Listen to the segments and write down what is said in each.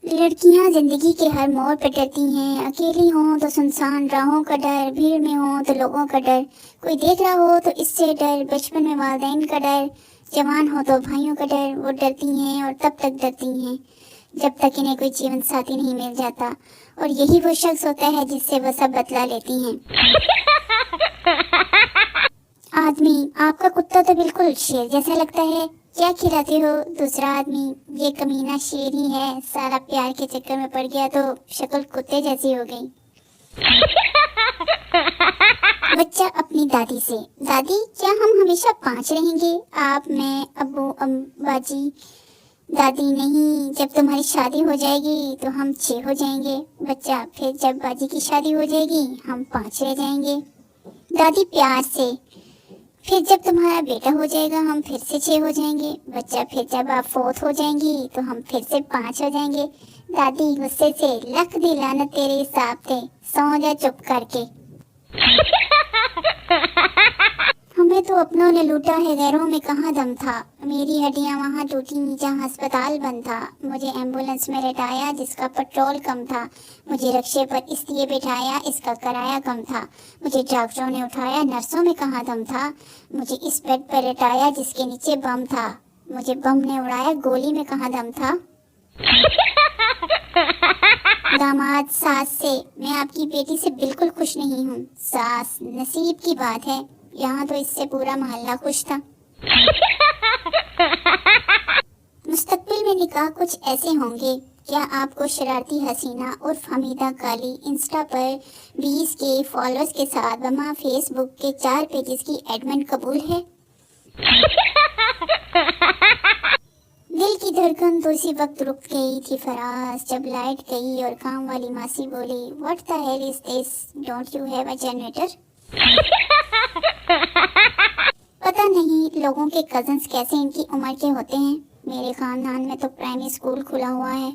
लड़कियां जिंदगी के हर मोड़ पर डरती हैं। अकेली हों तो सुनसान राहों का डर, भीड़ में हों तो लोगों का डर, कोई देख रहा हो तो इससे डर, बचपन में वालिदैन का डर, जवान हो तो भाइयों का डर। वो डरती हैं और तब तक डरती हैं जब तक इन्हें कोई जीवन साथी नहीं मिल जाता, और यही वो शख्स होता है जिससे वो सब बतला लेती हैं। आदमी, आपका कुत्ता तो बिल्कुल शेर जैसा लगता है, क्या खिलाते हो? दूसरा आदमी, ये कमीना शेर ही है, सारा प्यार के चक्कर में पड़ गया तो शक्ल कुत्ते जैसी हो गई। बच्चा अपनी दादी से, दादी क्या हम हमेशा 5 रहेंगे? आप, मैं, अब्बू, बाजी। दादी, नहीं, जब तुम्हारी शादी हो जाएगी तो हम 6 हो जाएंगे। बच्चा, फिर जब बाजी की शादी हो जाएगी हम 5 रह जाएंगे। दादी प्यार से, फिर जब तुम्हारा बेटा हो जाएगा हम फिर से 6 हो जाएंगे। बच्चा, फिर जब आप 4th हो जाएंगी तो हम फिर से 5 हो जाएंगे। दादी गुस्से से, लख दी लानत तेरे हिसाब से, सो जा चुप करके। हमें तो अपनों ने लूटा है, गैरों में कहाँ दम था। मेरी हड्डियां वहाँ टूटी जहाँ अस्पताल बंद था। मुझे एम्बुलेंस में लेटाया जिसका पेट्रोल कम था। मुझे रिक्शे पर इसलिए बिठाया इसका किराया कम था। मुझे डॉक्टरों ने उठाया, नर्सों में कहाँ दम था। मुझे इस बेड पर लेटाया जिसके नीचे बम था। मुझे बम ने उड़ाया, गोली में कहाँ दम था। दामाद, सास से, मैं आपकी बेटी से बिल्कुल खुश नहीं हूँ। सास, नसीब की बात है, यहाँ तो इससे पूरा मोहल्ला खुश था। मुस्तकबिल में निकाह कुछ ऐसे होंगे। क्या आपको शरारती हसीना उर्फ हमीदा काली इंस्टा पर 20K फॉलोअर्स के साथ बमा फेसबुक के 4 पेजेस की एडमिन कबूल है? दिल की धड़कन तो इसी वक्त रुक गई थी फराज जब लाइट गई और काम वाली मासी बोली, what the hell is this, don't you have a generator? पता नहीं लोगों के कजन्स कैसे इनकी उम्र के होते हैं। मेरे खानदान में तो प्राइमरी स्कूल खुला हुआ है।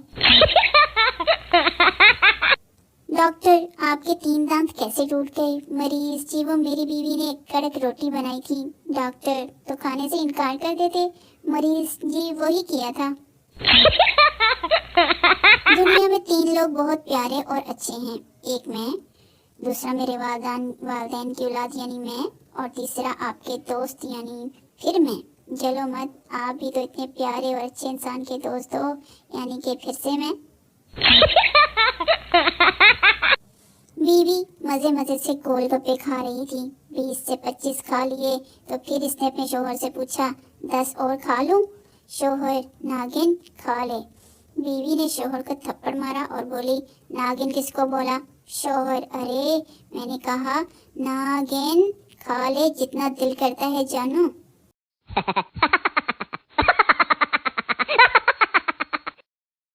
डॉक्टर, आपके 3 दांत कैसे टूट गए? मरीज, जी वो मेरी बीवी ने कड़क रोटी बनाई थी। डॉक्टर, तो खाने से इनकार कर देते? मरीज, जी वही किया था। दुनिया में 3 लोग बहुत प्यारे और अच्छे हैं। एक मैं, दूसरा मेरे वालिदैन की औलाद यानी मैं, और तीसरा आपके दोस्त यानी फिर मैं। जलो मत, आप भी तो इतने प्यारे और अच्छे इंसान के दोस्त हो, यानी कि फिर से मैं। बीवी मजे मजे से गोलगप्पे खा रही थी। 20 से 25 खा लिए तो फिर इसने अपने शोहर से पूछा, 10 और खा लूं? शोहर, नागिन खा ले। बीवी ने शोहर को थप्पड़ मारा और बोली, नागिन किसको बोला? शोहर, अरे मैंने कहा नागिन, खा ले जितना दिल करता है जानू।